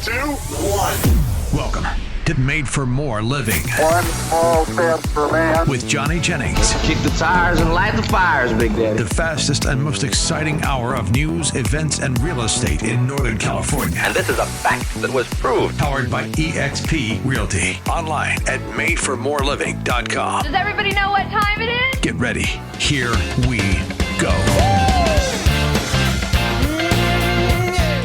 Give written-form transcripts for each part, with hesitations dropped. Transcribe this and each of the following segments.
2, 1. Welcome to Made for More Living. One small step for man. With Johnny Jennings. Kick the tires and light the fires, Big Daddy. The fastest and most exciting hour of news, events, and real estate in Northern California. And this is a fact that was proved. Powered by eXp Realty. Online at madeformoreliving.com. Does everybody know what time it is? Get ready. Here we go.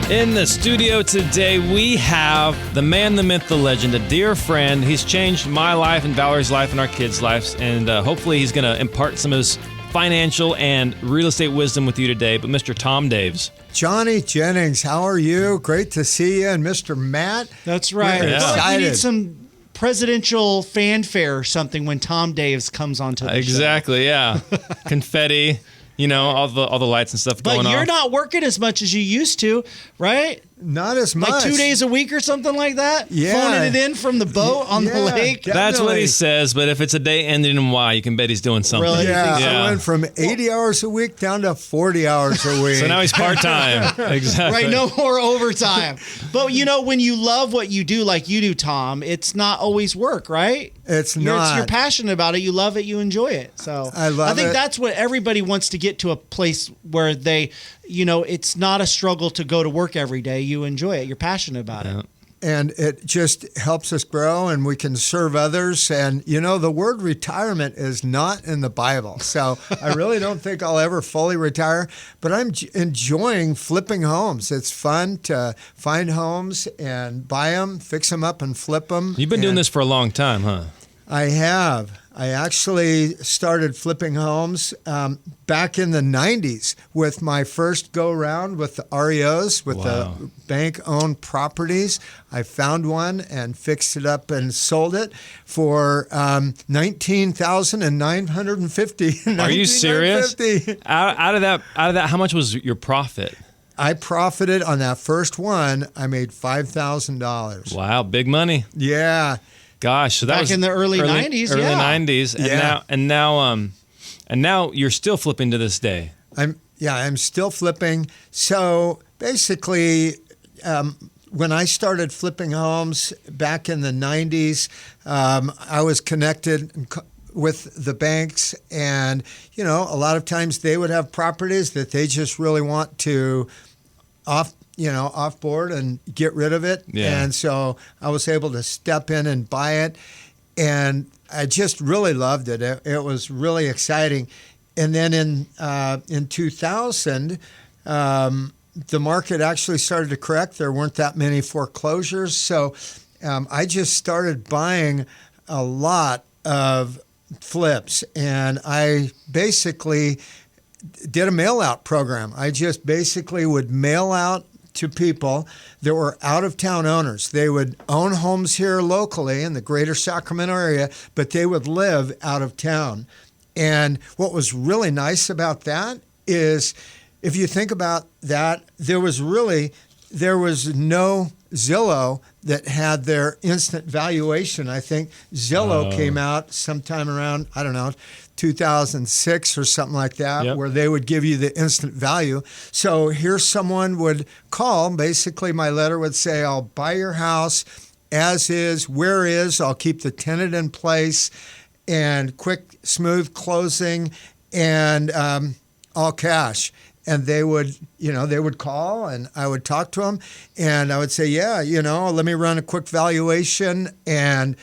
In the studio today, we have the man, the myth, the legend, a dear friend. He's changed my life and Valerie's life and our kids' lives, and hopefully he's going to impart some of his financial and real estate wisdom with you today. But Mr. Tom Daves. Johnny Jennings, how are you? Great to see you. And Mr. Matt. That's right. Yeah. Well, we need some presidential fanfare or something when Tom Daves comes onto the show. Exactly, yeah. Confetti. You know, all the lights and stuff going on. But you're not working as much as you used to, right? Not as much. Like 2 days a week or something like that? Yeah. Phoning it in from the boat on the lake? Definitely. That's what he says, but if it's a day ending in Y, you can bet he's doing something. Really? Yeah, Yeah. I went from 80 hours a week down to 40 hours a week. So now he's part-time. Exactly. Right, no more overtime. But, you know, when you love what you do like you do, Tom, it's not always work, right? It's not. You're passionate about it. You love it. You enjoy it. So I think that's what everybody wants to get to, a place where they, you know, it's not a struggle to go to work every day. You enjoy it. You're passionate about it. And it just helps us grow, and we can serve others. And, you know, the word retirement is not in the Bible. So I really don't think I'll ever fully retire, but I'm enjoying flipping homes. It's fun to find homes and buy them, fix them up, and flip them. You've been doing this for a long time, huh? I have. I actually started flipping homes back in the 90s with my first go-round with the REOs, with the bank-owned properties. I found one and fixed it up and sold it for $19,950. Are you serious? Out of that, how much was your profit? I profited on that first one. I made $5,000. Wow, big money. Yeah. Gosh, so that Back was in the early 90s, early yeah. 90s, and now you're still flipping to this day. I'm still flipping. So basically, when I started flipping homes back in the 90s, I was connected with the banks, and you know, a lot of times they would have properties that they just really want to off-board and get rid of it. Yeah. And so I was able to step in and buy it. And I just really loved it. It was really exciting. And then in 2000, the market actually started to correct. There weren't that many foreclosures. So I just started buying a lot of flips. And I basically did a mail-out program. I just basically would mail out to people that were out-of-town owners. They would own homes here locally in the greater Sacramento area, but they would live out of town. And what was really nice about that is, if you think about that, there was no Zillow that had their instant valuation. I think Zillow came out sometime around, 2006 or something like that, where they would give you the instant value. So here someone would call. Basically, my letter would say, I'll buy your house as is, where is, I'll keep the tenant in place, and quick, smooth closing, and all cash. And they would call, and I would talk to them, and I would say, let me run a quick valuation, and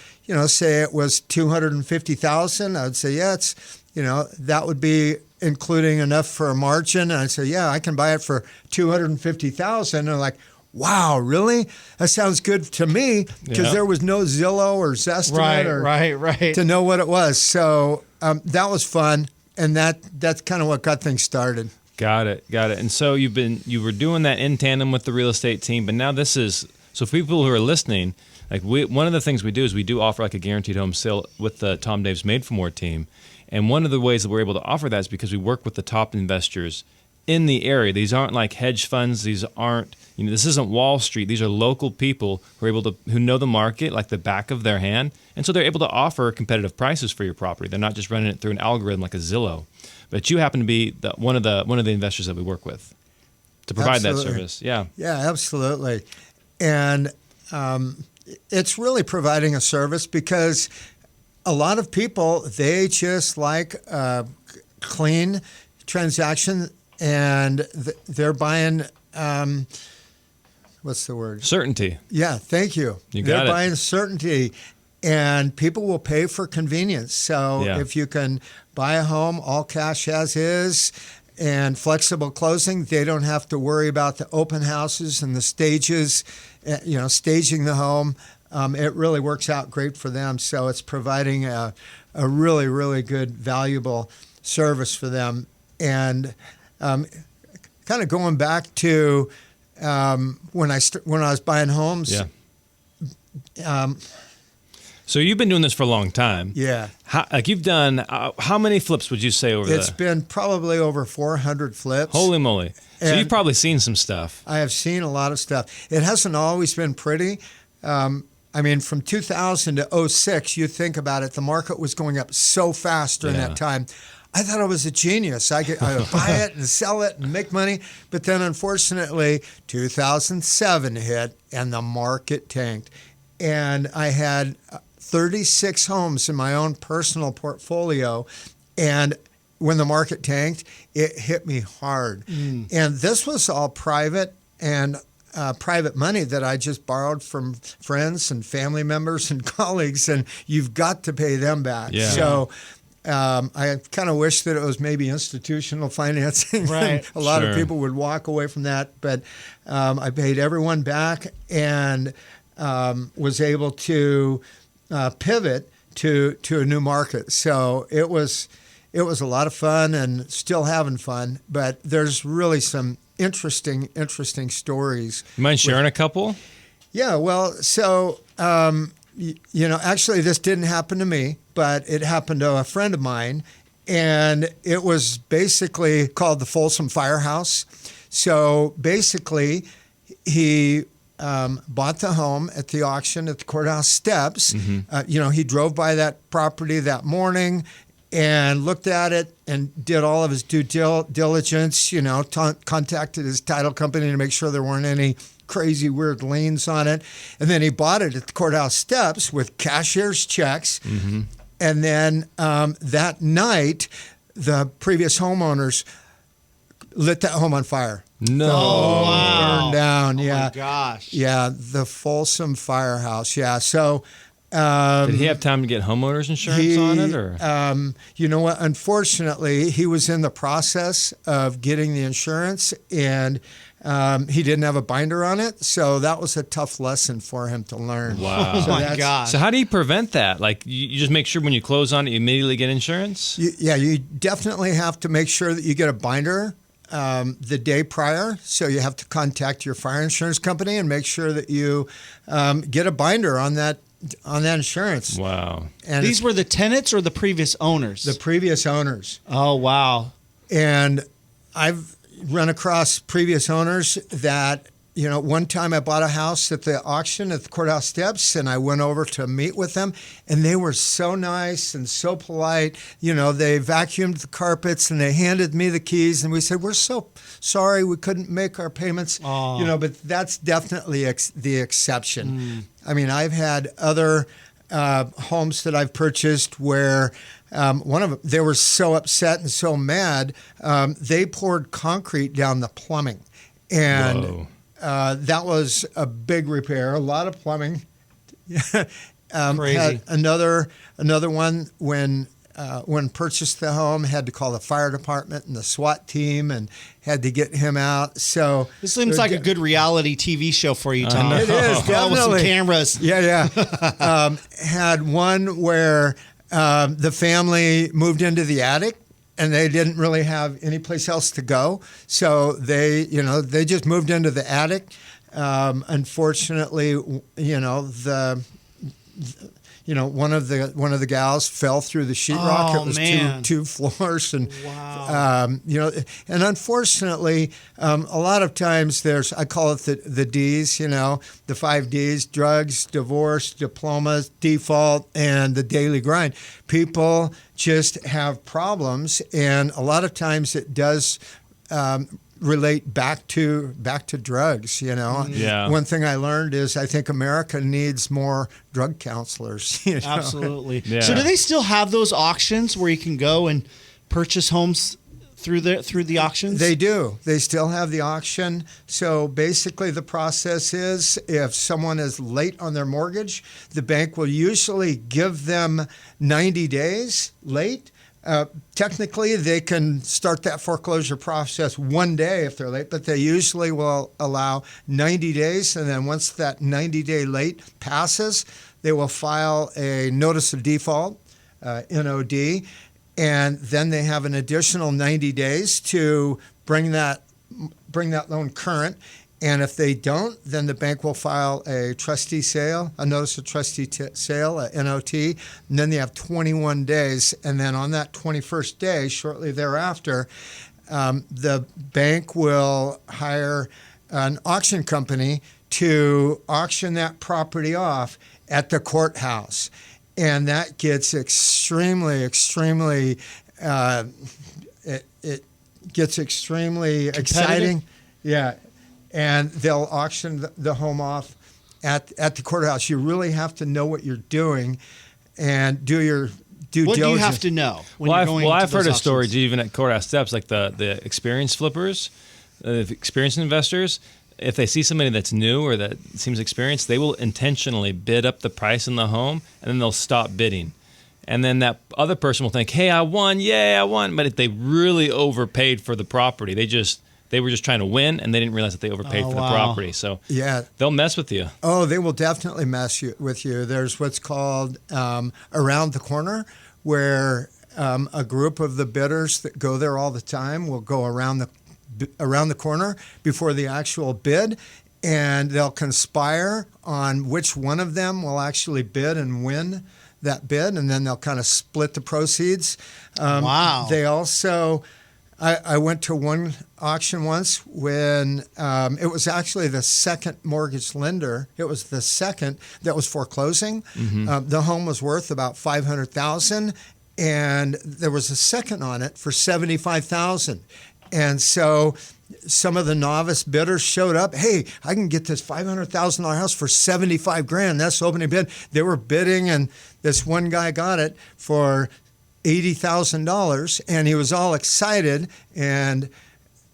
say it was $250,000. I would say, it's, that would be including enough for a margin. And I'd say, I can buy it for $250,000. And they're like, wow, really? That sounds good to me, because there was no Zillow or Zestimate right. to know what it was. So that was fun, and that's kind of what got things started. Got it. And so you were doing that in tandem with the real estate team, but now this is, so for people who are listening, one of the things we do is we do offer like a guaranteed home sale with the Tom Daves Made for More team. And one of the ways that we're able to offer that is because we work with the top investors in the area. These aren't like hedge funds. These aren't, this isn't Wall Street. These are local people who know the market like the back of their hand. And so they're able to offer competitive prices for your property. They're not just running it through an algorithm like a Zillow. But you happen to be one of the investors that we work with to provide that service. Yeah. Yeah, absolutely. And it's really providing a service because a lot of people, they just like a clean transaction, and they're buying, what's the word? Certainty. Yeah, thank you. You They're got it. buying certainty, and people will pay for convenience. So Yeah. if you can buy a home all cash as is and flexible closing, they don't have to worry about the open houses and the stages, staging the home. It really works out great for them. So it's providing a really, really good, valuable service for them. And kind of going back to when I was buying homes. Yeah. So you've been doing this for a long time. Yeah. You've done, how many flips would you say over there? It's been probably over 400 flips. Holy moly. So And you've probably seen some stuff. I have seen a lot of stuff. It hasn't always been pretty. From 2000 to 06, you think about it, the market was going up so fast during Yeah. that time. I thought I was a genius. I would buy it and sell it and make money. But then, unfortunately, 2007 hit and the market tanked. And I had 36 homes in my own personal portfolio. And when the market tanked, it hit me hard. And this was all private and private money that I just borrowed from friends and family members and colleagues, and you've got to pay them back. Yeah. So I kind of wish that it was maybe institutional financing. Right. A lot of Sure. people would walk away from that, but I paid everyone back and was able to pivot to a new market. So it was a lot of fun and still having fun, but there's really some interesting stories. You mind sharing a couple? Yeah, well, so, actually this didn't happen to me, but it happened to a friend of mine, and it was basically called the Folsom Firehouse. So basically, he bought the home at the auction at the courthouse steps. He drove by that property that morning and looked at it and did all of his due diligence, contacted his title company to make sure there weren't any crazy weird liens on it. And then he bought it at the courthouse steps with cashier's checks. And then that night, the previous homeowners lit that home on fire. No. Oh, wow. Burned down, Oh, yeah. my gosh. Yeah, the Folsom Firehouse, yeah. So Did he have time to get homeowners insurance on it? Or? you know what? Unfortunately, he was in the process of getting the insurance, and he didn't have a binder on it. So that was a tough lesson for him to learn. Wow. So Oh, my that's- gosh. So how do you prevent that? Like, you just make sure when you close on it, you immediately get insurance? You definitely have to make sure that you get a binder the day prior. So you have to contact your fire insurance company and make sure that you get a binder on that insurance. Wow. And These were the tenants or the previous owners? the previous owners. Oh, wow. And I've run across previous owners that, one time I bought a house at the auction at the courthouse steps, and I went over to meet with them, and they were so nice and so polite. They vacuumed the carpets and they handed me the keys, and we said, "We're so sorry we couldn't make our payments." Oh. But that's definitely the exception. I mean, I've had other homes that I've purchased where one of them, they were so upset and so mad, they poured concrete down the plumbing. And Whoa. that was a big repair, a lot of plumbing. Crazy. Had another one when purchased the home, had to call the fire department and the SWAT team and had to get him out. So This seems like a good reality TV show for you, Tom. It is, Oh, with some definitely. cameras. Yeah. Had one where the family moved into the attic and they didn't really have any place else to go. So they just moved into the attic. Unfortunately, one of the gals fell through the sheetrock. Oh, It was man. two floors, and Wow. and unfortunately, a lot of times I call it the D's. The 5 D's: drugs, divorce, diplomas, default, and the daily grind. People just have problems, and a lot of times it does relate back to drugs. Yeah. One thing I learned is I think America needs more drug counselors. Absolutely. Yeah. So do they still have those auctions where you can go and purchase homes through the auctions? They do. They still have the auction. So basically the process is if someone is late on their mortgage, the bank will usually give them 90 days late. Technically, they can start that foreclosure process one day if they're late, but they usually will allow 90 days. And then once that 90-day late passes, they will file a notice of default, NOD, and then they have an additional 90 days to bring that loan current. And if they don't, then the bank will file a trustee sale, a notice of trustee sale, a NOT, and then they have 21 days. And then on that 21st day, shortly thereafter, the bank will hire an auction company to auction that property off at the courthouse. And that gets extremely, it gets extremely exciting. Yeah. And they'll auction the home off at the courthouse. You really have to know what you're doing and do your due diligence. What do you have to know when you're going to I've those heard of auctions? stories even at courthouse steps, like the experienced flippers, experienced investors. If they see somebody that's new or that seems experienced, they will intentionally bid up the price in the home, and then they'll stop bidding. And then that other person will think, hey, I won, yay, I won. But if they really overpaid for the property, they were just trying to win, and they didn't realize that they overpaid for the property. So yeah, they'll mess with you. Oh, they will definitely mess with you. There's what's called around the corner, where a group of the bidders that go there all the time will go around the corner before the actual bid, and they'll conspire on which one of them will actually bid and win that bid, and then they'll kind of split the proceeds. Wow. They also... I went to one auction once when it was actually the second mortgage lender. It was the second that was foreclosing. Mm-hmm. The home was worth about $500,000, and there was a second on it for $75,000. And so some of the novice bidders showed up. Hey, I can get this $500,000 house for $75,000. That's the opening bid. They were bidding, and this one guy got it for $80,000, and he was all excited. And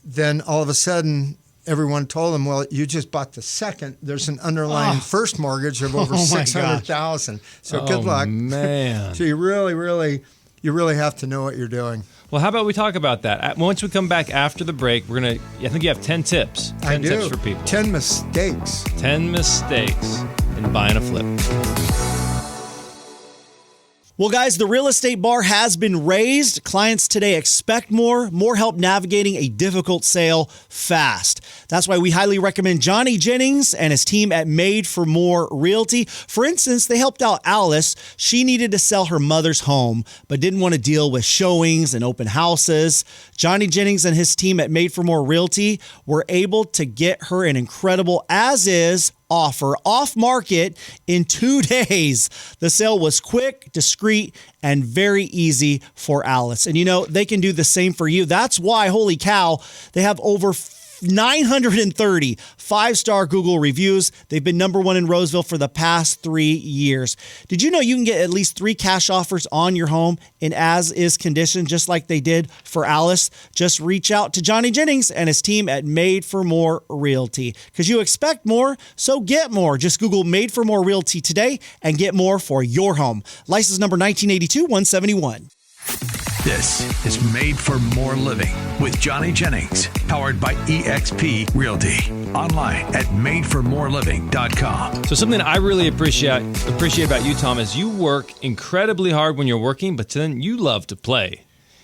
then all of a sudden, everyone told him, "Well, you just bought the second. There's an underlying first mortgage of over $600,000. So good luck, man." So you really have to know what you're doing. Well, how about we talk about that? Once we come back after the break, I think you have 10 tips. 10 tips for people. 10 mistakes. 10 mistakes in buying a flip. Well, guys, the real estate bar has been raised. Clients today expect more help navigating a difficult sale fast. That's why we highly recommend Johnny Jennings and his team at Made for More Realty. For instance, they helped out Alice. She needed to sell her mother's home, but didn't want to deal with showings and open houses. Johnny Jennings and his team at Made for More Realty were able to get her an incredible as-is offer off market in 2 days. The sale was quick, discreet, and very easy for Alice. And they can do the same for you. That's why, holy cow, they have over 930 five-star Google reviews. They've been number one in Roseville for the past 3 years. Did you know you can get at least 3 cash offers on your home in as-is condition, just like they did for Alice? Just reach out to Johnny Jennings and his team at Made for More Realty, because you expect more, so get more. Just Google Made for More Realty today and get more for your home. License number 1982-171. This is Made for More Living with Johnny Jennings, powered by eXp Realty. Online at madeformoreliving.com. So something I really appreciate about you, Tom, is you work incredibly hard when you're working, but then you love to play.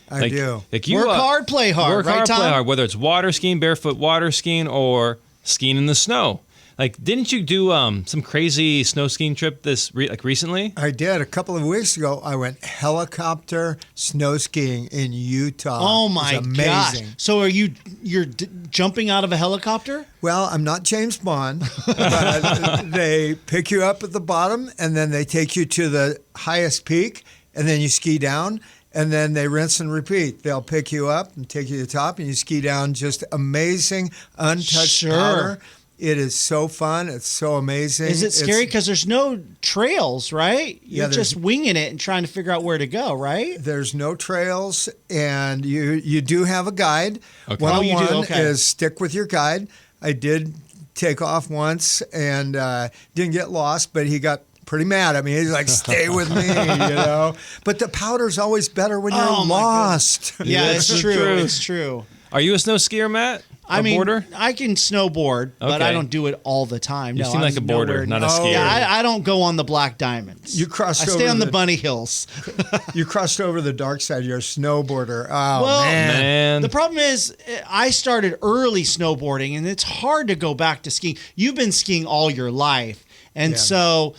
I do. You work hard, play hard. Work right, hard, Tom? play hard. Whether it's water skiing, barefoot water skiing, or skiing in the snow. Didn't you do some crazy snow skiing trip recently? I did. A couple of weeks ago, I went helicopter snow skiing in Utah. Oh my It was gosh! amazing. So you're jumping out of a helicopter? Well, I'm not James Bond, but they pick you up at the bottom, and then they take you to the highest peak, and then you ski down, and then they rinse and repeat. They'll pick you up and take you to the top, and you ski down just amazing, untouched powder. It is so fun. It's so amazing. Is it scary because there's no trails, right? You're just winging it and trying to figure out where to go, right? There's no trails, and you do have a guide. Okay. One-on-one is stick with your guide. I did take off once and didn't get lost, but he got pretty mad at me. He's like, stay with me, But the powder's always better when you're lost. Yeah, it's true. It's true. Are you a snow skier, Matt? Boarder? I can snowboard, but I don't do it all the time. You seem like a boarder, not a skier. Yeah, I don't go on the Black Diamonds. I stay on the bunny hills. You crossed over the dark side. You're a snowboarder. Oh, well, man. The problem is I started early snowboarding, and it's hard to go back to skiing. You've been skiing all your life, and so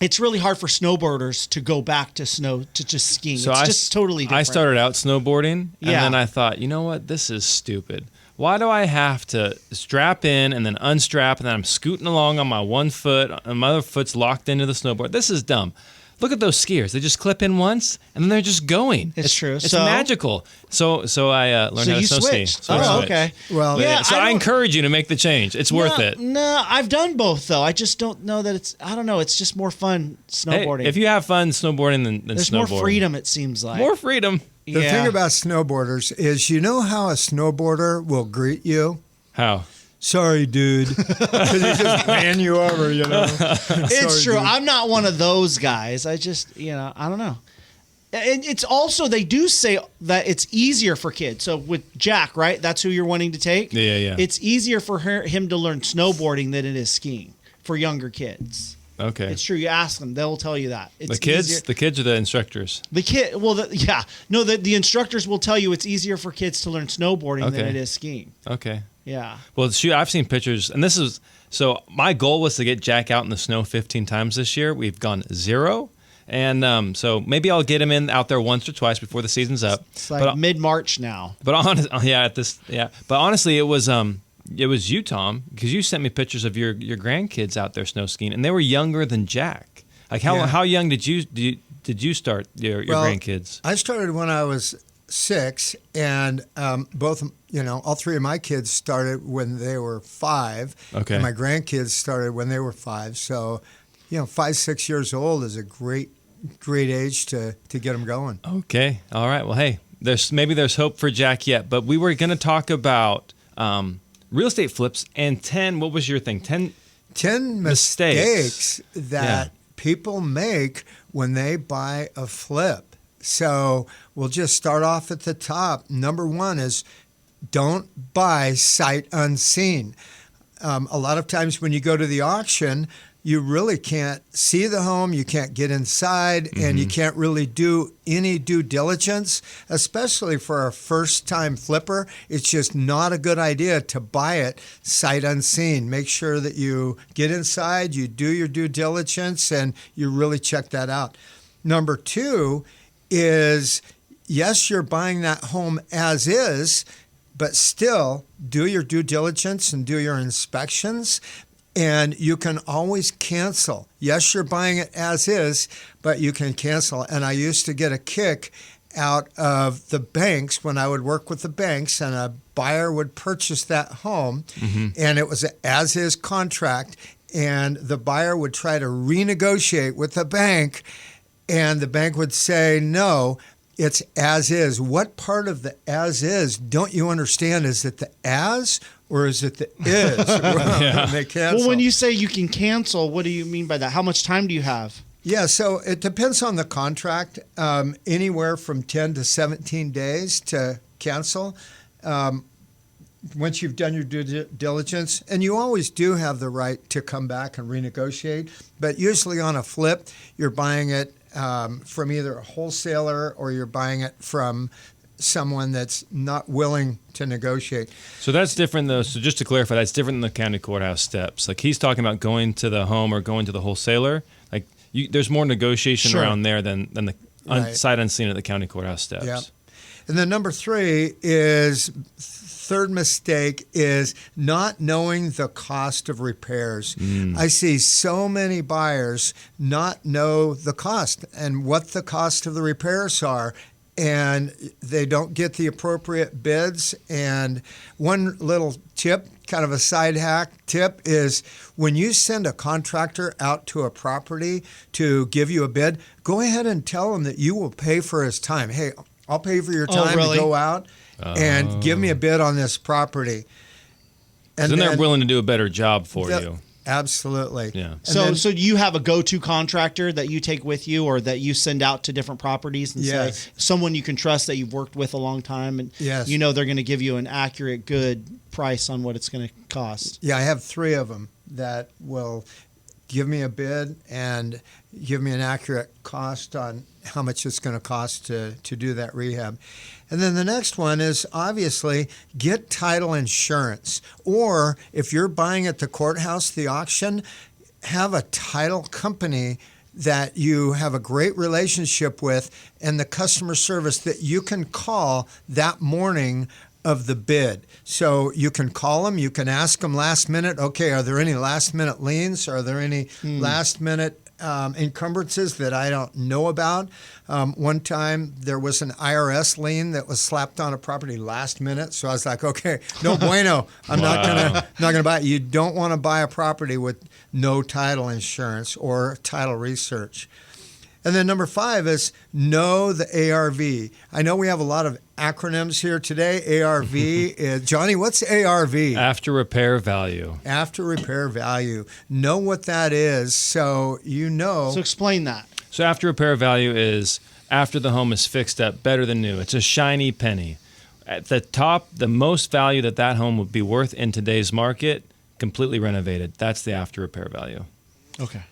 it's really hard for snowboarders to go back to just skiing. So it's just totally different. I started out snowboarding, and then I thought, you know what? This is stupid. Why do I have to strap in and then unstrap, and then I'm scooting along on my one foot, and my other foot's locked into the snowboard? This is dumb. Look at those skiers. They just clip in once, and then they're just going. It's true. It's magical. So I learned how to snow ski. So okay. Well, so I encourage you to make the change. It's worth it. No, I've done both, though. I just don't know that it's, I don't know, it's just more fun snowboarding. Hey, if you have fun snowboarding, then there's snowboard. more freedom, it seems like. More freedom. The thing about snowboarders is, you know how a snowboarder will greet you? How? Sorry, dude. Because he just ran you over, It's true. Dude. I'm not one of those guys. I just, I don't know. And it's also, they do say that it's easier for kids. So with Jack, right? That's who you're wanting to take? Yeah. It's easier for him to learn snowboarding than it is skiing for younger kids. Okay. It's true. You ask them, they'll tell you that. It's the kids? easier. The kids or the instructors? The instructors will tell you it's easier for kids to learn snowboarding than it is skiing. Okay. Yeah. Well, shoot, I've seen pictures, and this is, so my goal was to get Jack out in the snow 15 times this year. We've gone 0. And so maybe I'll get him out there once or twice before the season's up. It's like mid-March now. But honestly, it was you, Tom, because you sent me pictures of your grandkids out there snow skiing, and they were younger than Jack. Like how young did you start your grandkids? I started when I was 6, and both, all 3 of my kids started when they were 5. Okay. And my grandkids started when they were 5. So, 5, 6 years old is a great age to get them going. Okay. All right. Well, hey, there's hope for Jack yet, but we were going to talk about real estate flips and 10. What was your thing? 10 mistakes that people make when they buy a flip. So we'll just start off at the top. Number 1 is don't buy sight unseen. A lot of times when you go to the auction, you really can't see the home, you can't get inside, and you can't really do any due diligence, especially for a first-time flipper. It's just not a good idea to buy it sight unseen. Make sure that you get inside, you do your due diligence, and you really check that out. Number 2 is, yes, you're buying that home as is, but still do your due diligence and do your inspections. And you can always cancel. Yes, you're buying it as is, but you can cancel. And I used to get a kick out of the banks when I would work with the banks, and a buyer would purchase that home, and it was an as-is contract, and the buyer would try to renegotiate with the bank, and the bank would say, no, it's as is. What part of the as is don't you understand? Is it the as or is it the is? When they cancel. Well, when you say you can cancel, what do you mean by that? How much time do you have? Yeah, so it depends on the contract. Anywhere from 10 to 17 days to cancel. Once you've done your due diligence, and you always do have the right to come back and renegotiate, but usually on a flip, you're buying it from either a wholesaler or you're buying it from someone that's not willing to negotiate. So that's different, though. So just to clarify, that's different than the county courthouse steps. Like he's talking about going to the home or going to the wholesaler. Like there's more negotiation around there than the sight unseen at the county courthouse steps. Yeah. And then number 3 is third mistake is not knowing the cost of repairs. I see so many buyers not know the cost and what the cost of the repairs are, and they don't get the appropriate bids. And one little tip, kind of a side hack tip, is when you send a contractor out to a property to give you a bid, go ahead and tell him that you will pay for his time. Hey, I'll pay for your time really? to go out and give me a bid on this property. And then they're willing to do a better job for you. Absolutely. Yeah. So you have a go-to contractor that you take with you, or that you send out to different properties and Yes. say someone you can trust that you've worked with a long time, and Yes. you know they're going to give you an accurate, good price on what it's going to cost. Yeah, I have 3 of them that will give me a bid and give me an accurate cost on how much it's going to cost to do that rehab. And then the next one is obviously get title insurance. Or if you're buying at the courthouse, the auction, have a title company that you have a great relationship with and the customer service that you can call that morning of the bid. So you can call them, you can ask them last minute, okay, are there any last minute liens? Are there any last minute encumbrances that I don't know about? One time there was an IRS lien that was slapped on a property last minute. So I was like, okay, no bueno. I'm not gonna buy it. You don't want to buy a property with no title insurance or title research. And then number 5 is know the ARV. I know we have a lot of acronyms here today. ARV is, Johnny, what's ARV? After repair value. After repair value. Know what that is so you know. So explain that. So after repair value is after the home is fixed up, better than new. It's a shiny penny. At the top, the most value that home would be worth in today's market, completely renovated. That's the after repair value. Okay.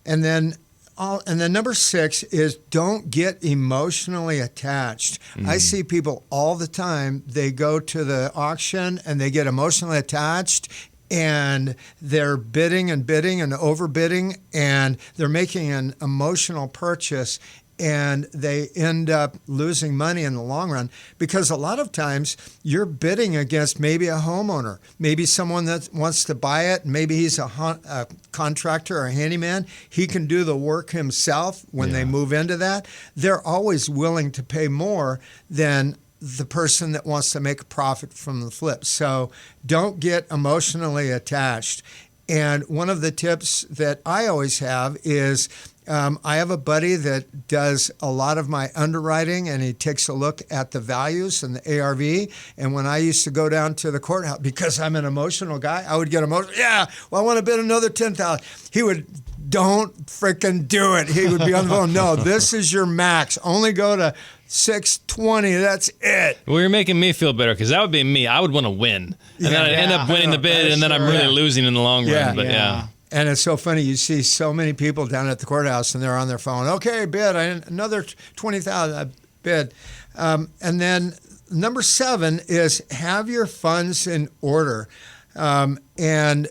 And then number 6 is don't get emotionally attached. I see people all the time, they go to the auction and they get emotionally attached and they're bidding and overbidding and they're making an emotional purchase and they end up losing money in the long run because a lot of times you're bidding against maybe a homeowner, maybe someone that wants to buy it, maybe he's a contractor or a handyman. He can do the work himself when they move into that. They're always willing to pay more than the person that wants to make a profit from the flip. So don't get emotionally attached. And one of the tips that I always have is I have a buddy that does a lot of my underwriting, and he takes a look at the values and the ARV. And when I used to go down to the courthouse, because I'm an emotional guy, I would get emotional. Yeah, well, I want to bid another $10,000. He would, don't freaking do it. He would be on the phone. No, this is your max. Only go to 620. That's it. Well, you're making me feel better because that would be me. I would want to win, and then I'd end up winning the bid, and then I'm really losing in the long run. But yeah. And it's so funny. You see so many people down at the courthouse, and they're on their phone. Okay, bid another 20,000 bid, and then number 7 is have your funds in order, and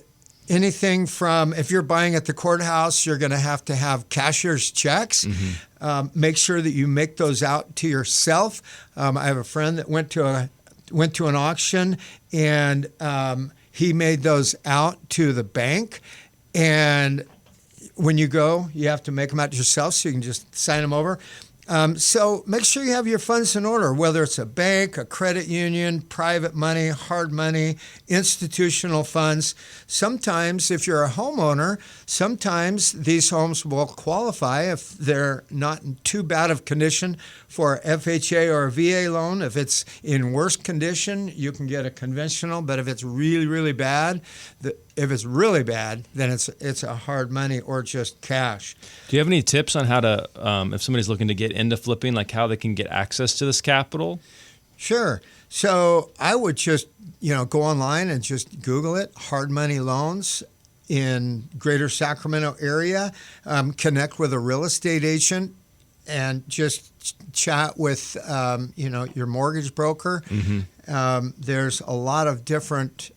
anything from if you're buying at the courthouse, you're going to have cashier's checks. Make sure that you make those out to yourself. I have a friend that went to an auction, and he made those out to the bank. And when you go, you have to make them out yourself so you can just sign them over. So make sure you have your funds in order, whether it's a bank, a credit union, private money, hard money, institutional funds. Sometimes, if you're a homeowner, sometimes these homes will qualify if they're not in too bad of condition for FHA or a VA loan. If it's in worse condition, you can get a conventional. But if it's really, really bad, then it's a hard money or just cash. Do you have any tips on how to, if somebody's looking to get into flipping, like how they can get access to this capital? Sure. So I would just, go online and just Google it, hard money loans in greater Sacramento area, connect with a real estate agent and just chat with, your mortgage broker. There's a lot of different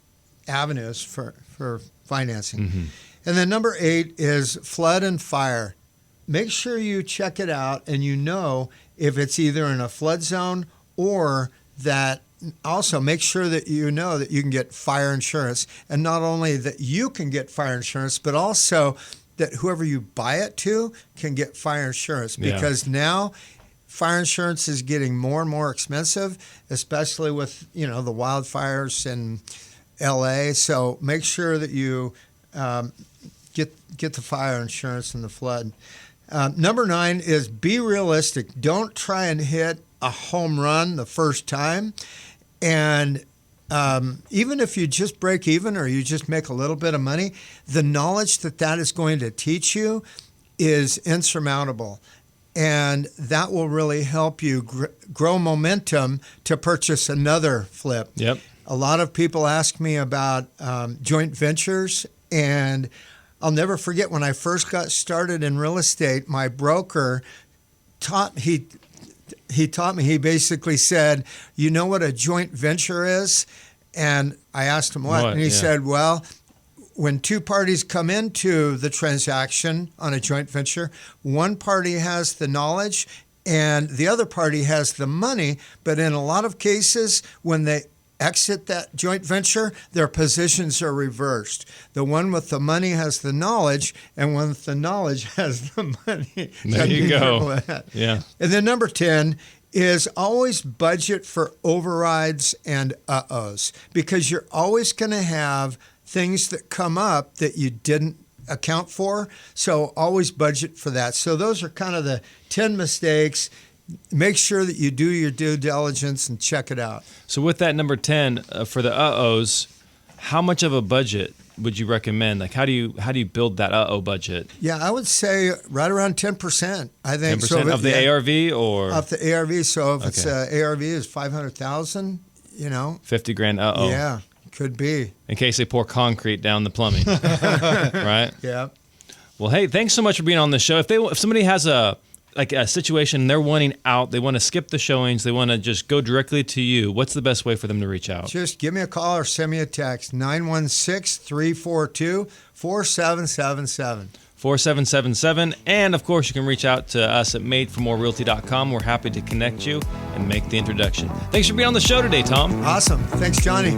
avenues for financing. And then number 8 is flood and fire. Make sure you check it out and if it's either in a flood zone or that also make sure that you know that you can get fire insurance, and not only that you can get fire insurance, but also that whoever you buy it to can get fire insurance, because now fire insurance is getting more and more expensive, especially with the wildfires in LA. So make sure that you get the fire insurance and the flood. Number 9 is be realistic. Don't try and hit a home run the first time. And even if you just break even or you just make a little bit of money, the knowledge that is going to teach you is insurmountable. And that will really help you grow momentum to purchase another flip. Yep. A lot of people ask me about joint ventures, and I'll never forget when I first got started in real estate, my broker taught me, he basically said, you know what a joint venture is? And I asked him what? And he said, well, when two parties come into the transaction on a joint venture, one party has the knowledge and the other party has the money. But in a lot of cases, when they exit that joint venture, their positions are reversed. The one with the money has the knowledge, and one with the knowledge has the money. There you go. Yeah. And then number 10 is always budget for overrides and uh-ohs, because you're always going to have things that come up that you didn't account for. So always budget for that. So those are kind of the 10 mistakes. Make sure that you do your due diligence and check it out. So with that number 10 for the uh-ohs, how much of a budget would you recommend? Like how do you build that uh-oh budget? Yeah, I would say right around 10%. I think 10% so. of the ARV or of the ARV. So if it's ARV is 500,000, $50,000 uh-oh. Yeah, could be. In case they pour concrete down the plumbing. Right? Yeah. Well, hey, thanks so much for being on the show. If somebody has a situation they're wanting out, they want to skip the showings, they want to just go directly to you, what's the best way for them to reach out? Just give me a call or send me a text, 916-342-4777. 4777. And of course, you can reach out to us at madeformorerealty.com. We're happy to connect you and make the introduction. Thanks for being on the show today, Tom. Awesome. Thanks, Johnny.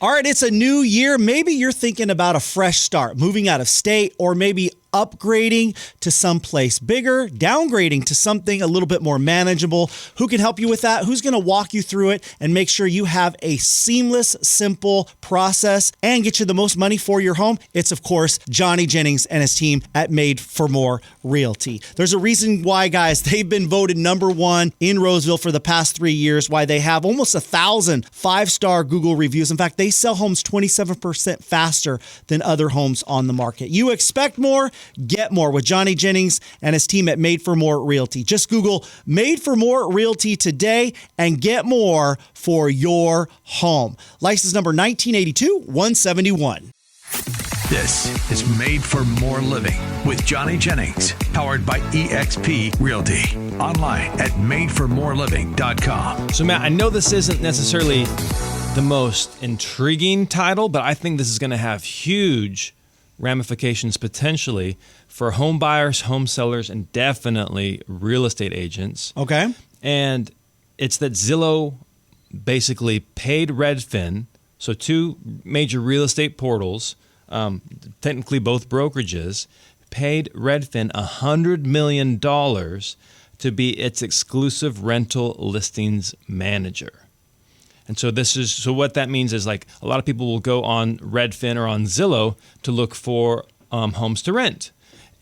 All right, it's a new year. Maybe you're thinking about a fresh start, moving out of state, or maybe upgrading to someplace bigger, downgrading to something a little bit more manageable. Who can help you with that? Who's going to walk you through it and make sure you have a seamless, simple process and get you the most money for your home? It's, of course, Johnny Jennings and his team at Made for More Realty. There's a reason why, guys, they've been voted number 1 in Roseville for the past 3 years, why they have almost 1,000 5-star Google reviews. In fact, they sell homes 27% faster than other homes on the market. You expect more? Get more with Johnny Jennings and his team at Made for More Realty. Just Google Made for More Realty today and get more for your home. License number 1982-171. This is Made for More Living with Johnny Jennings, powered by eXp Realty. Online at madeformoreliving.com. So, Matt, I know this isn't necessarily the most intriguing title, but I think this is going to have huge ramifications potentially for home buyers, home sellers, and definitely real estate agents. Okay. And it's that Zillow basically paid Redfin, so 2 major real estate portals, technically both brokerages, paid Redfin $100 million to be its exclusive rental listings manager. And so what that means is like a lot of people will go on Redfin or on Zillow to look for homes to rent.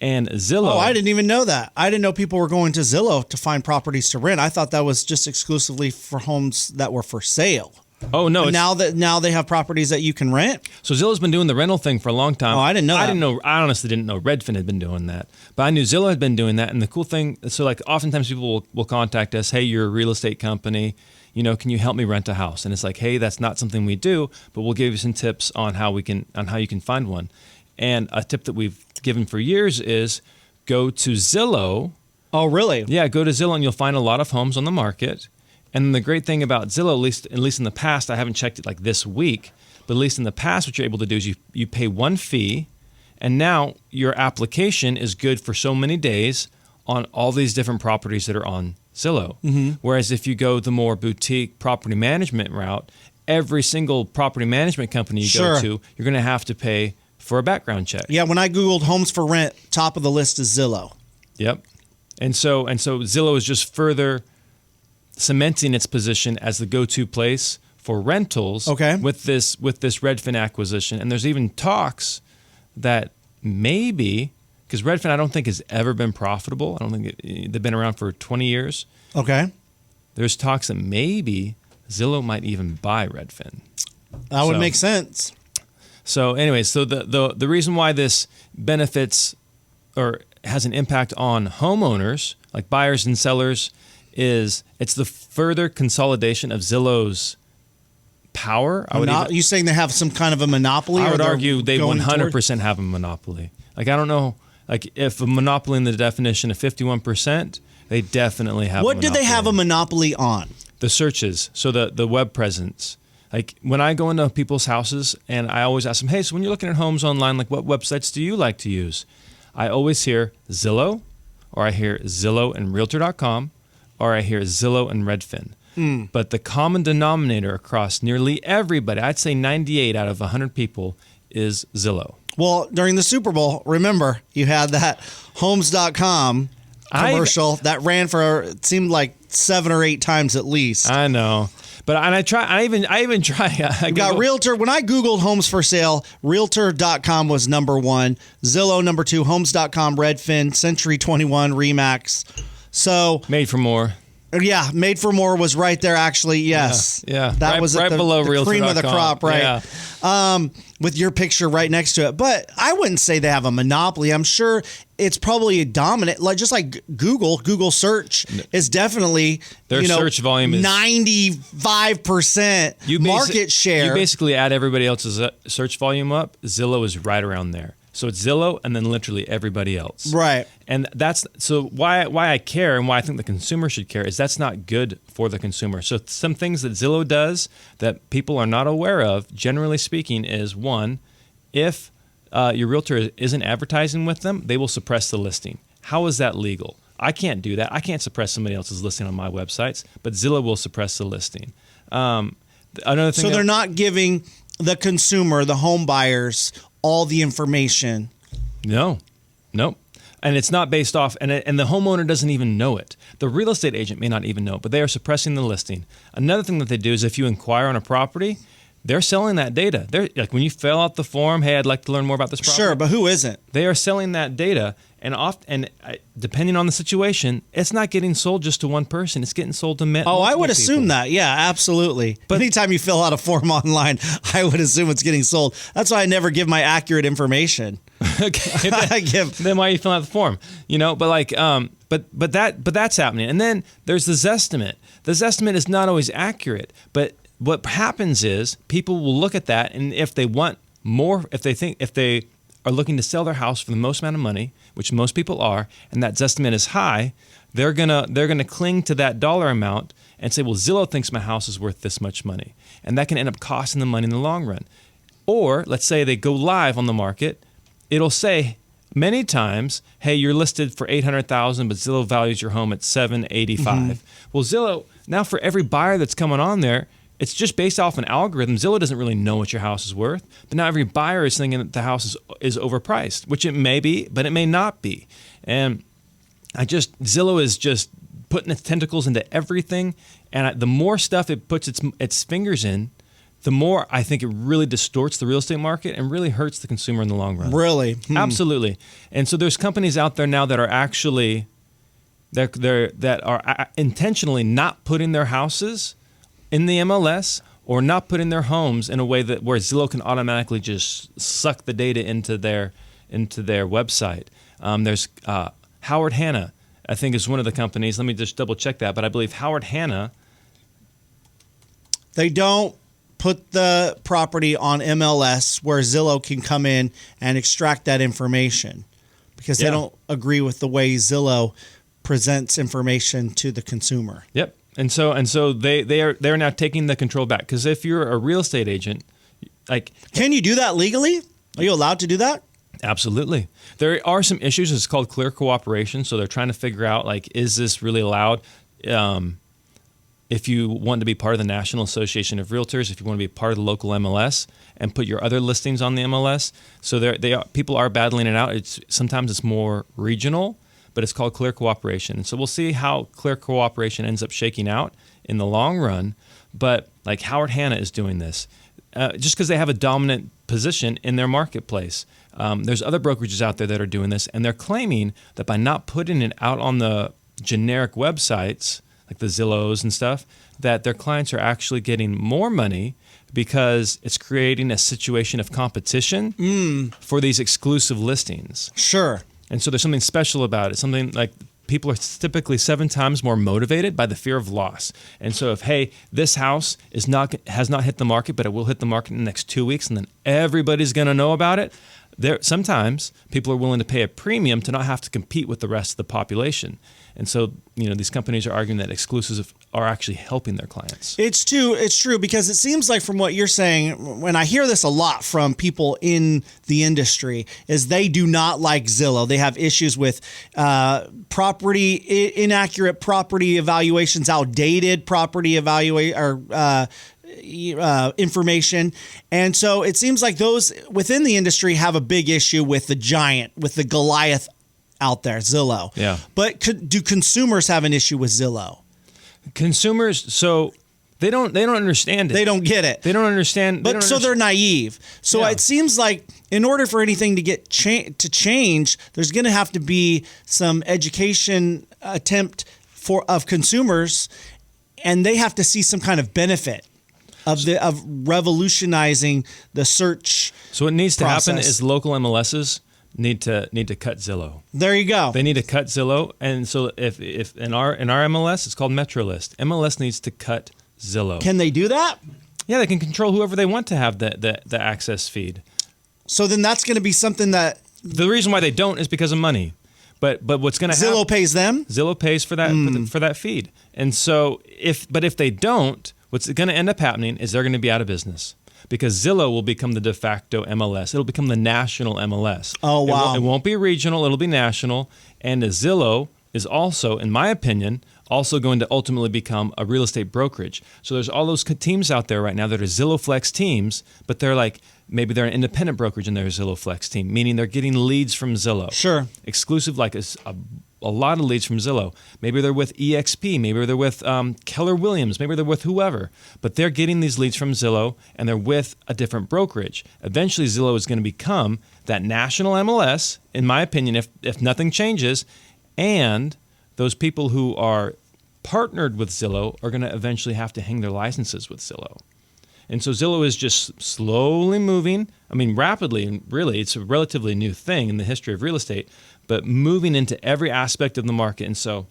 And Zillow. Oh, I didn't even know that. I didn't know people were going to Zillow to find properties to rent. I thought that was just exclusively for homes that were for sale. Oh no! Now they have properties that you can rent. So Zillow's been doing the rental thing for a long time. Oh, I didn't know that. I honestly didn't know Redfin had been doing that, but I knew Zillow had been doing that. And the cool thing, so like oftentimes people will contact us. Hey, you're a real estate company. Can you help me rent a house? And it's like, hey, that's not something we do, but we'll give you some tips on how you can find one. And a tip that we've given for years is go to Zillow. Oh, really? Yeah, go to Zillow and you'll find a lot of homes on the market. And the great thing about Zillow, at least in the past, I haven't checked it like this week, but at least in the past, what you're able to do is you pay one fee, and now your application is good for so many days on all these different properties that are on Zillow. Whereas if you go the more boutique property management route, every single property management company you go to, you're going to have to pay for a background check. Yeah, when I Googled homes for rent, top of the list is Zillow. Yep. And so Zillow is just further cementing its position as the go-to place for rentals with this Redfin acquisition. And there's even talks that maybe, because Redfin I don't think has ever been profitable. I don't think they've been around for 20 years. Okay. There's talks that maybe Zillow might even buy Redfin. That would make sense. So anyway, so the reason why this benefits or has an impact on homeowners, like buyers and sellers, is it's the further consolidation of Zillow's power. You saying they have some kind of a monopoly? I would argue they 100% have a monopoly. Like, I don't know, like if a monopoly in the definition of 51%, they definitely have a monopoly. What do they have a monopoly on? The searches, so the web presence. Like when I go into people's houses and I always ask them, hey, so when you're looking at homes online, like what websites do you like to use? I always hear Zillow, or I hear Zillow and Realtor.com, or I hear Zillow and Redfin. But the common denominator across nearly everybody, I'd say 98 out of 100 people, is Zillow. Well, during the Super Bowl, remember, you had that Homes.com commercial that ran for, it seemed like 7 or 8 times at least. I know. But I even try. I got Realtor. When I Googled homes for sale, Realtor.com was number 1, Zillow number 2, Homes.com, Redfin, Century 21, Remax. So Made for More. Yeah, Made for More was right there. Actually, yes. Yeah. That was right below the cream of the crop, right? Yeah. With your picture right next to it. But I wouldn't say they have a monopoly. I'm sure it's probably a dominant, just like Google search is definitely their search volume is 95% market share. You basically add everybody else's search volume up. Zillow is right around there. So it's Zillow and then literally everybody else. Right. And that's so why I care and why I think the consumer should care is that's not good for the consumer. So some things that Zillow does that people are not aware of, generally speaking, is one, if your realtor isn't advertising with them, they will suppress the listing. How is that legal? I can't do that. I can't suppress somebody else's listing on my websites, but Zillow will suppress the listing. Another thing. So they're not giving the consumer, the home buyers, all the information. No. And it's not based off, and the homeowner doesn't even know it. The real estate agent may not even know it, but they are suppressing the listing. Another thing that they do is if you inquire on a property, they're selling that data. They're like when you fill out the form, hey, I'd like to learn more about this property. Sure, but who isn't? They are selling that data, and depending on the situation, it's not getting sold just to one person. It's getting sold to many. Oh, I would assume that. Yeah, absolutely. But anytime you fill out a form online, I would assume it's getting sold. That's why I never give my accurate information. Okay. Then why are you filling out the form? But that's happening. And then there's the Zestimate. The Zestimate is not always accurate, but what happens is people will look at that, and if they want more, if they are looking to sell their house for the most amount of money, which most people are, and that Zestimate is high, they're gonna cling to that dollar amount and say, well, Zillow thinks my house is worth this much money, and that can end up costing them money in the long run. Or let's say they go live on the market, it'll say many times, hey, you're listed for $800,000, but Zillow values your home at $785,000. Well, Zillow now for every buyer that's coming on there, it's just based off an algorithm. Zillow doesn't really know what your house is worth, but now every buyer is thinking that the house is overpriced, which it may be, but it may not be. And Zillow is just putting its tentacles into everything, and the more stuff it puts its fingers in, the more I think it really distorts the real estate market and really hurts the consumer in the long run. Really? Absolutely. And so there's companies out there now that are actually that are intentionally not putting their houses in the MLS or not putting their homes in a way that where Zillow can automatically just suck the data into their website. There's Howard Hanna, I think, is one of the companies. Let me just double check that, but I believe Howard Hanna. They don't put the property on MLS where Zillow can come in and extract that information because they don't agree with the way Zillow presents information to the consumer. Yep. And so they're now taking the control back, because if you're a real estate agent, can you do that legally? Are you allowed to do that? Absolutely. There are some issues. It's called clear cooperation. So they're trying to figure out is this really allowed? if you want to be part of the National Association of Realtors, if you want to be part of the local MLS and put your other listings on the MLS. So people are battling it out. Sometimes it's more regional, but it's called Clear Cooperation. And so we'll see how Clear Cooperation ends up shaking out in the long run. But like Howard Hanna is doing this just because they have a dominant position in their marketplace. There's other brokerages out there that are doing this, and they're claiming that by not putting it out on the generic websites, like the Zillows and stuff, that their clients are actually getting more money because it's creating a situation of competition for these exclusive listings. Sure. And so there's something special about it. Something like people are typically 7 times more motivated by the fear of loss. And so if, hey, this house has not hit the market, but it will hit the market in the next 2 weeks, and then everybody's going to know about it, sometimes people are willing to pay a premium to not have to compete with the rest of the population. And so, these companies are arguing that exclusives are actually helping their clients. It's true, because it seems like from what you're saying, when I hear this a lot from people in the industry, is they do not like Zillow. They have issues with inaccurate property evaluations, outdated property information. And so it seems like those within the industry have a big issue with the giant, with the Goliath out there, Zillow. Yeah. But do consumers have an issue with Zillow? Consumers, so they don't understand it. They don't get it. They don't understand. But they're naive. So Yeah. it seems like in order for anything to get to change, there's going to have to be some education attempt of consumers, and they have to see some kind of benefit of revolutionizing the search. So what needs to happen process. is local MLSs need to cut Zillow. There you go. They need to cut Zillow, and so if in our MLS, it's called MetroList. MLS needs to cut Zillow. Can they do that? Yeah, they can control whoever they want to have the access feed. So then that's going to be something that The reason why they don't is because of money. But what's going to happen? Zillow pays them. Zillow pays for that for that feed, and so if they don't, what's going to end up happening is they're going to be out of business. Because Zillow will become the de facto MLS. It'll become the national MLS. Oh, wow. It won't be regional. It'll be national. And Zillow is also, in my opinion, also going to ultimately become a real estate brokerage. So there's all those teams out there right now that are Zillow Flex teams, but they're like, maybe they're an independent brokerage in their Zillow Flex team, meaning they're getting leads from Zillow. Sure. Exclusive, like a lot of leads from Zillow. Maybe they're with EXP. Maybe they're with Keller Williams. Maybe they're with whoever. But they're getting these leads from Zillow, and they're with a different brokerage. Eventually, Zillow is going to become that national MLS, in my opinion, if nothing changes. And those people who are partnered with Zillow are going to eventually have to hang their licenses with Zillow. And so Zillow is just slowly moving, rapidly, and really it's a relatively new thing in the history of real estate, but moving into every aspect of the market. And so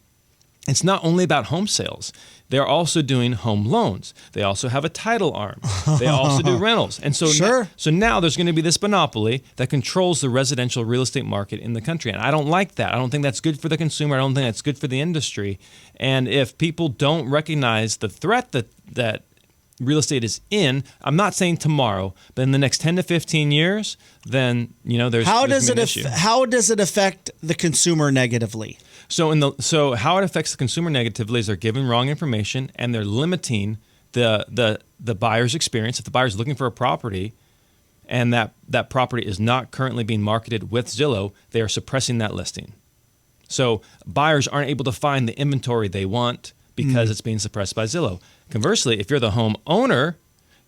it's not only about home sales. They're also doing home loans. They also have a title arm. They also do rentals. And so, Sure. so now there's going to be this monopoly that controls the residential real estate market in the country. And I don't like that. I don't think that's good for the consumer. I don't think that's good for the industry. And if people don't recognize the threat that real estate is in, I'm not saying tomorrow, but in the next 10 to 15 years, then there's How there's does an it issue. how does it affect the consumer negatively? So how it affects the consumer negatively is they're giving wrong information and they're limiting the buyer's experience. If the buyer's looking for a property and that property is not currently being marketed with Zillow, they are suppressing that listing. So buyers aren't able to find the inventory they want because it's being suppressed by Zillow. Conversely, if you're the home owner,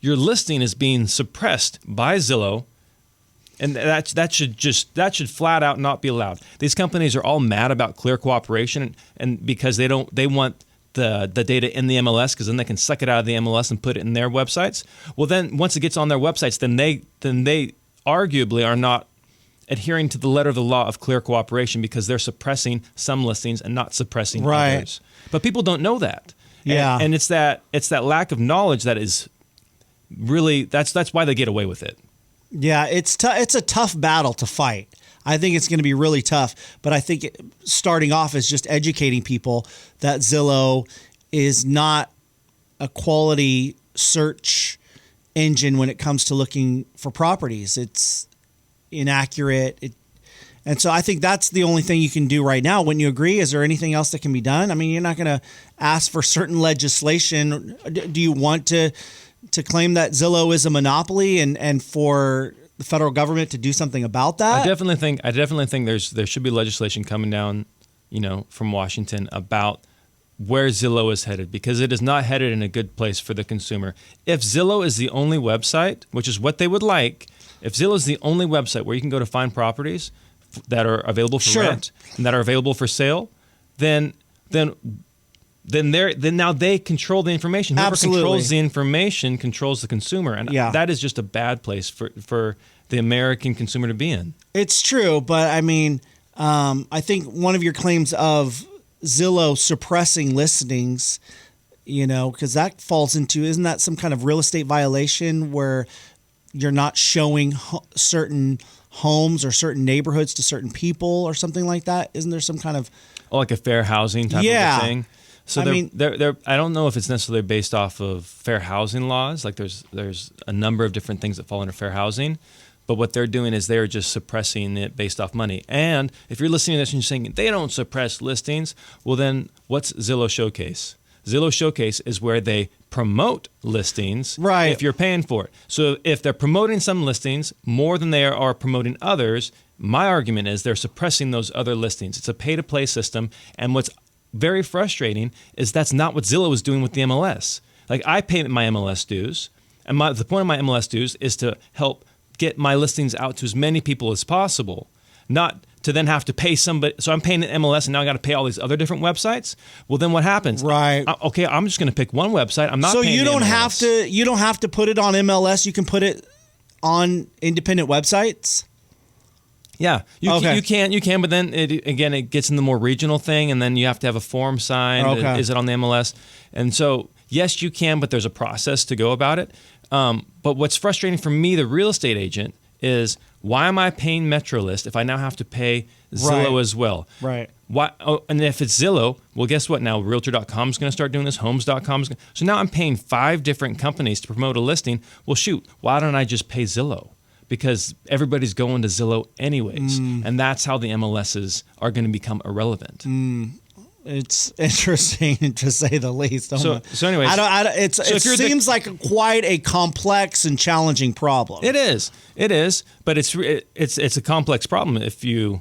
your listing is being suppressed by Zillow, and that should flat out not be allowed. These companies are all mad about Clear Cooperation, and because they want the data in the MLS, because then they can suck it out of the MLS and put it in their websites. Well, then once it gets on their websites, then they arguably are not adhering to the letter of the law of Clear Cooperation because they're suppressing some listings and not suppressing others. But people don't know that. Yeah. And it's that lack of knowledge that is really that's why they get away with it. Yeah, it's a tough battle to fight. I think it's going to be really tough, but I think starting off is just educating people that Zillow is not a quality search engine when it comes to looking for properties. It's inaccurate. And so I think that's the only thing you can do right now. Wouldn't you agree? Is there anything else that can be done? I mean, you're not going to ask for certain legislation. Do you want to claim that Zillow is a monopoly and for the federal government to do something about that? I definitely think there should be legislation coming down, from Washington about where Zillow is headed, because it is not headed in a good place for the consumer. If Zillow is the only website, which is what they would like, if Zillow is the only website where you can go to find properties that are available for rent and that are available for sale, then now they control the information. Whoever controls the information controls the consumer, and that is just a bad place for the American consumer to be in. It's true, but I mean, I think one of your claims of Zillow suppressing listings, because that falls into, isn't that some kind of real estate violation where you're not showing certain homes or certain neighborhoods to certain people or something like that? Isn't there some kind of like a fair housing type of a thing? So I don't know if it's necessarily based off of fair housing laws. Like there's a number of different things that fall under fair housing, but what they're doing is they're just suppressing it based off money. And if you're listening to this and you're saying they don't suppress listings, well then what's Zillow Showcase? Zillow Showcase is where they promote listings if you're paying for it. So if they're promoting some listings more than they are promoting others, my argument is they're suppressing those other listings. It's a pay-to-play system, and what's very frustrating is that's not what Zillow is doing with the MLS. Like I pay my MLS dues, and the point of my MLS dues is to help get my listings out to as many people as possible, not to then have to pay somebody. So I'm paying an MLS, and now I got to pay all these other different websites. Well, then what happens? Right. Okay, I'm just going to pick one website. I'm not. So paying you don't the MLS. have to. You don't have to put it on MLS. You can put it on independent websites. Yeah, you can, but then it gets in the more regional thing, and then you have to have a form signed. Okay. Is it on the MLS? And so, yes, you can, but there's a process to go about it. But what's frustrating for me, the real estate agent, is why am I paying MetroList if I now have to pay Zillow as well? Right. Why? Oh, and if it's Zillow, well, guess what? Now Realtor.com is going to start doing this. Homes.com is going to. So now I'm paying 5 different companies to promote a listing. Well, shoot, why don't I just pay Zillow? Because everybody's going to Zillow anyways, and that's how the MLSs are going to become irrelevant. It's interesting to say the least. So anyways, it seems like quite a complex and challenging problem. It is, but it's a complex problem if the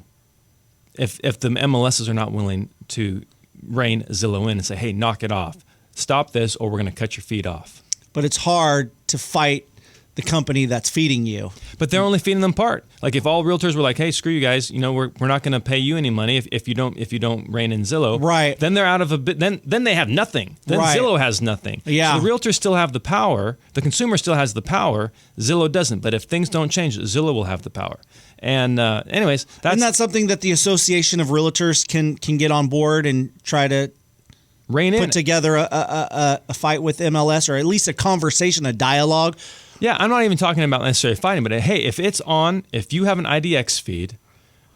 MLSs are not willing to rein Zillow in and say, hey, knock it off, stop this, or we're going to cut your feed off. But it's hard to fight the company that's feeding you. But they're only feeding them part. Like if all realtors were like, "Hey, screw you guys, we're not going to pay you any money if you don't rein in Zillow." Right. Then they're out of a bit. Then they have nothing. Then Zillow has nothing. Yeah. So the realtors still have the power. The consumer still has the power. Zillow doesn't. But if things don't change, Zillow will have the power. And anyways, isn't that something that the Association of Realtors can get on board and try to put together a fight with MLS, or at least a conversation, a dialogue? Yeah, I'm not even talking about necessarily fighting, but hey, if you have an IDX feed,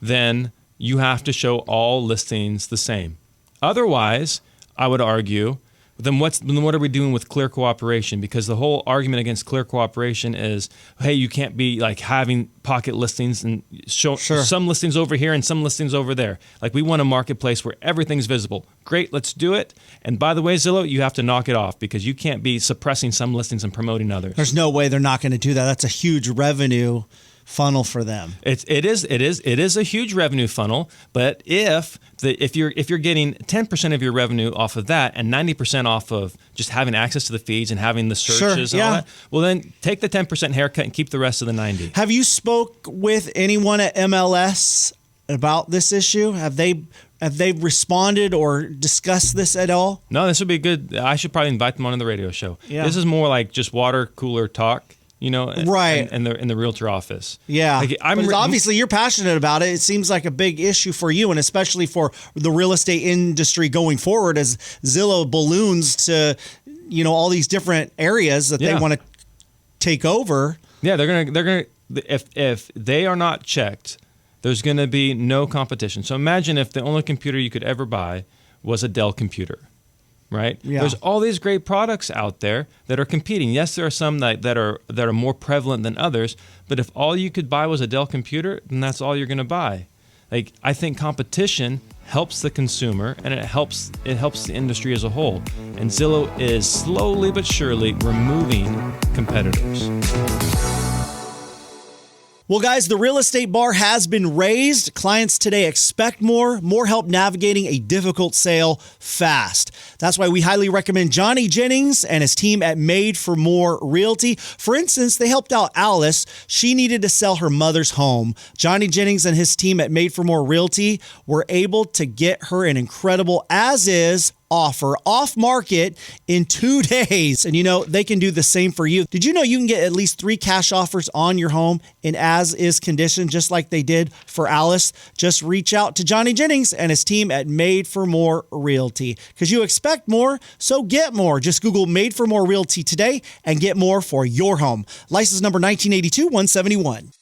then you have to show all listings the same. Otherwise, I would argue, then what are we doing with clear cooperation? Because the whole argument against clear cooperation is, hey, you can't be like having pocket listings and show some listings over here and some listings over there. Like we want a marketplace where everything's visible. Great, let's do it. And by the way, Zillow, you have to knock it off because you can't be suppressing some listings and promoting others. There's no way they're not going to do that. That's a huge revenue funnel for them. It is a huge revenue funnel, but if you're getting 10% of your revenue off of that and 90% off of just having access to the feeds and having the searches and all that, well then take the 10% haircut and keep the rest of the 90. Have you spoke with anyone at MLS about this issue? Have they responded or discussed this at all? No, this would be good. I should probably invite them on the radio show. Yeah. This is more like just water cooler talk. Right. in the realtor office. Yeah. Like, obviously you're passionate about it. It seems like a big issue for you, and especially for the real estate industry going forward as Zillow balloons to, all these different areas that they want to take over. Yeah, they're gonna if they are not checked, there's gonna be no competition. So imagine if the only computer you could ever buy was a Dell computer. Right? Yeah. There's all these great products out there that are competing. Yes, there are some that are more prevalent than others, but if all you could buy was a Dell computer, then that's all you're going to buy. like I think competition helps the consumer and it helps the industry as a whole. And Zillow is slowly but surely removing competitors. Well, guys, the real estate bar has been raised. Clients today expect more help navigating a difficult sale fast. That's why we highly recommend Johnny Jennings and his team at Made for More Realty. For instance, they helped out Alice. She needed to sell her mother's home. Johnny Jennings and his team at Made for More Realty were able to get her an incredible as-is offer off market in 2 days. And you know, they can do the same for you. Did you know you can get at least 3 cash offers on your home in as-is condition, just like they did for Alice? Just reach out to Johnny Jennings and his team at Made for More Realty, because you expect more, so get more. Just Google Made for More Realty today and get more for your home. License number 1982-171.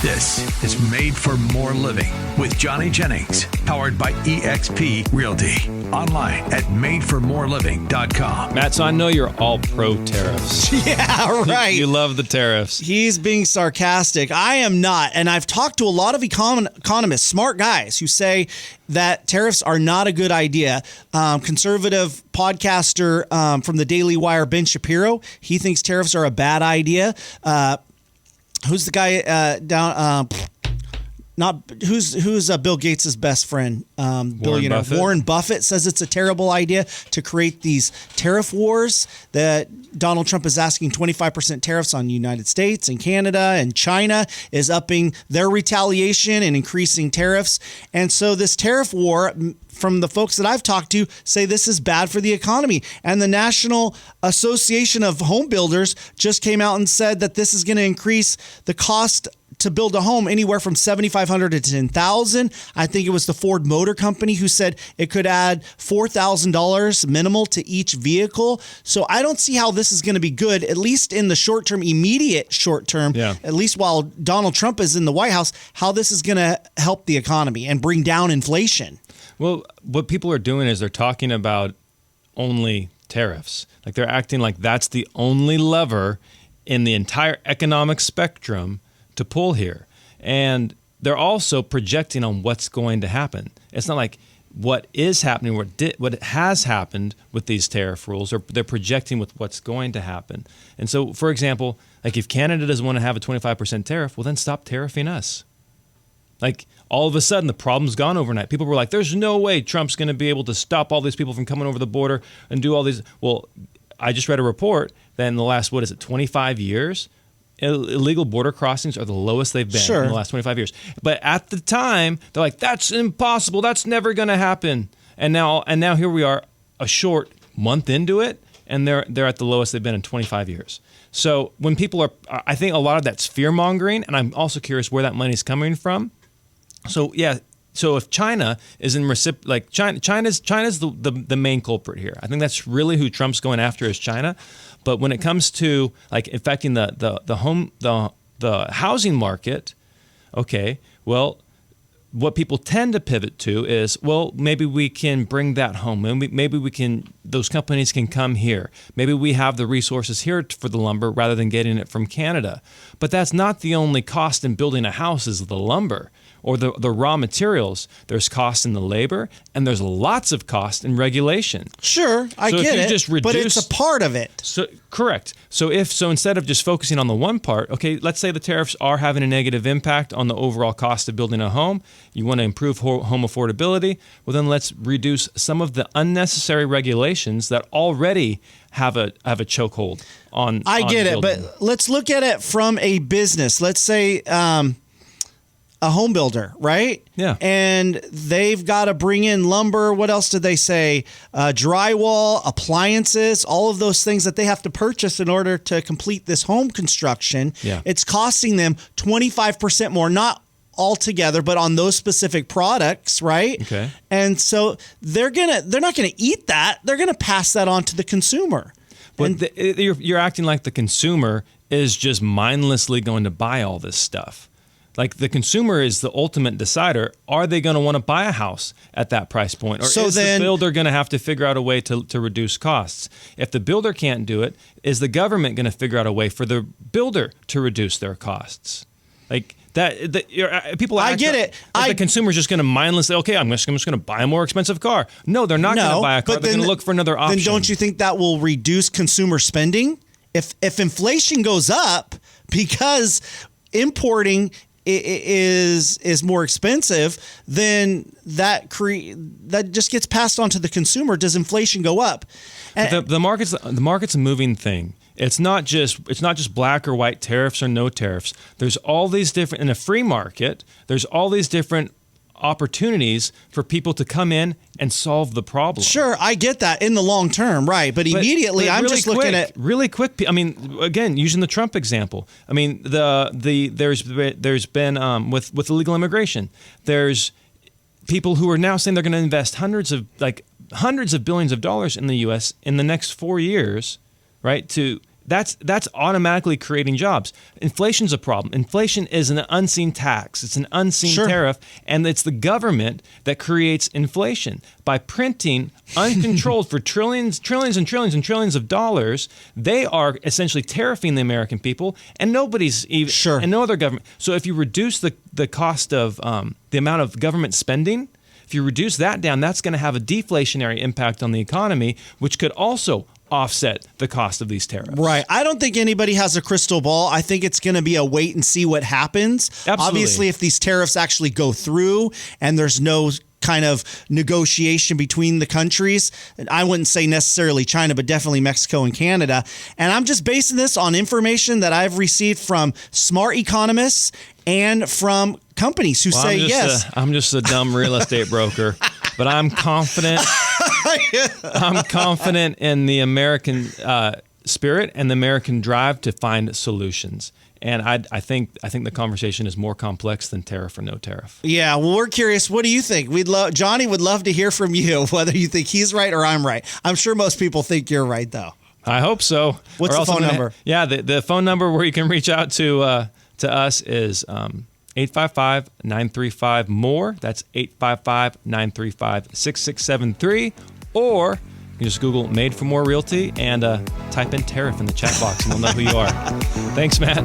This is Made for More Living with Johnny Jennings, powered by eXp Realty. Online at madeformoreliving.com. Matt, so I know you're all pro tariffs. Yeah, right. You love the tariffs. He's being sarcastic. I am not. And I've talked to a lot of economists, smart guys, who say that tariffs are not a good idea. Conservative podcaster from the Daily Wire, Ben Shapiro, he thinks tariffs are a bad idea. Who's the guy down? Who's Bill Gates' best friend? Billionaire Warren Buffett says it's a terrible idea to create these tariff wars. That Donald Trump is asking 25% tariffs on the United States and Canada, and China is upping their retaliation and increasing tariffs. And so this tariff war, from the folks that I've talked to, say this is bad for the economy. And the National Association of Home Builders just came out and said that this is going to increase the cost to build a home anywhere from $7,500 to $10,000. I think it was the Ford Motor Company who said it could add $4,000 minimal to each vehicle. So I don't see how this is going to be good, at least in the short term, immediate short term, at least while Donald Trump is in the White House, how this is going to help the economy and bring down inflation. Well, what people are doing is they're talking about only tariffs. Like they're acting like that's the only lever in the entire economic spectrum to pull here. And they're also projecting on what's going to happen. It's not like what is happening, what has happened with these tariff rules, or they're projecting with what's going to happen. And so, for example, like if Canada doesn't want to have a 25% tariff, well, then stop tariffing us. Like all of a sudden, the problem's gone overnight. People were like, there's no way Trump's going to be able to stop all these people from coming over the border and do all these. Well, I just read a report that in the last, 25 years, illegal border crossings are the lowest they've been in the last 25 years. But at the time, they're like, that's impossible. That's never going to happen. And now here we are, a short month into it, and they're at the lowest they've been in 25 years. So when people are, I think a lot of that's fear mongering, and I'm also curious where that money's coming from. So so if China is in China's the main culprit here. I think that's really who Trump's going after is China. But when it comes to like affecting the housing market, okay, well, what people tend to pivot to is, well, maybe we can bring that home. Maybe we can, those companies can come here. Maybe we have the resources here for the lumber rather than getting it from Canada. But that's not the only cost in building a house is the lumber or the raw materials. There's cost in the labor, and there's lots of cost in regulation. Sure, I get it, but it's a part of it. So correct. So instead of just focusing on the one part, okay, let's say the tariffs are having a negative impact on the overall cost of building a home. You want to improve home affordability. Well, then let's reduce some of the unnecessary regulations that already have a chokehold on. I get it, building. but let's look at it from a business. Let's say a home builder, right? Yeah. And they've got to bring in lumber. What else did they say? Drywall, appliances, all of those things that they have to purchase in order to complete this home construction. Yeah. It's costing them 25% more, not altogether, but on those specific products, right? Okay. And so they're not gonna eat that. They're gonna pass that on to the consumer. But you're acting like the consumer is just mindlessly going to buy all this stuff. Like the consumer is the ultimate decider. Are they going to want to buy a house at that price point? Or is the builder going to have to figure out a way to reduce costs? If the builder can't do it, is the government going to figure out a way for the builder to reduce their costs? Like People. I get it. The consumer's just going to mindlessly. Okay, I'm just going to buy a more expensive car. No, they're not going to buy a car. They're going to look for another option. Then don't you think that will reduce consumer spending? If inflation goes up because importing is more expensive, then that just gets passed on to the consumer. Does inflation go up? The market's a moving thing. It's not just black or white, tariffs or no tariffs. There's all these different, in a free market, there's all these different opportunities for people to come in and solve the problem. Sure, I get that in the long term, right? But immediately, I'm just looking at really quick. I mean, again, using the Trump example. I mean, there's been with illegal immigration. There's people who are now saying they're going to invest hundreds of billions of dollars in the U.S. in the next 4 years, right? That's automatically creating jobs. Inflation's a problem. Inflation is an unseen tax. It's an unseen tariff, and it's the government that creates inflation by printing uncontrolled for trillions and trillions of dollars. They are essentially tariffing the American people, and nobody's even and no other government. So if you reduce the cost of the amount of government spending, if you reduce that down, that's going to have a deflationary impact on the economy, which could also offset the cost of these tariffs. Right. I don't think anybody has a crystal ball. I think it's going to be a wait and see what happens. Absolutely. Obviously, if these tariffs actually go through and there's no kind of negotiation between the countries, I wouldn't say necessarily China, but definitely Mexico and Canada. And I'm just basing this on information that I've received from smart economists and from companies who say yes. I'm just a dumb real estate broker, but I'm confident. I'm confident in the American spirit and the American drive to find solutions. And I think the conversation is more complex than tariff or no tariff. Yeah, well, we're curious. What do you think? Johnny would love to hear from you, whether you think he's right or I'm right. I'm sure most people think you're right, though. I hope so. What's the phone number? Yeah, the phone number where you can reach out to us is 855-935-MORE. That's 855-935-6673. Or you can just Google Made for More Realty and type in tariff in the chat box and we'll know who you are. Thanks, Matt.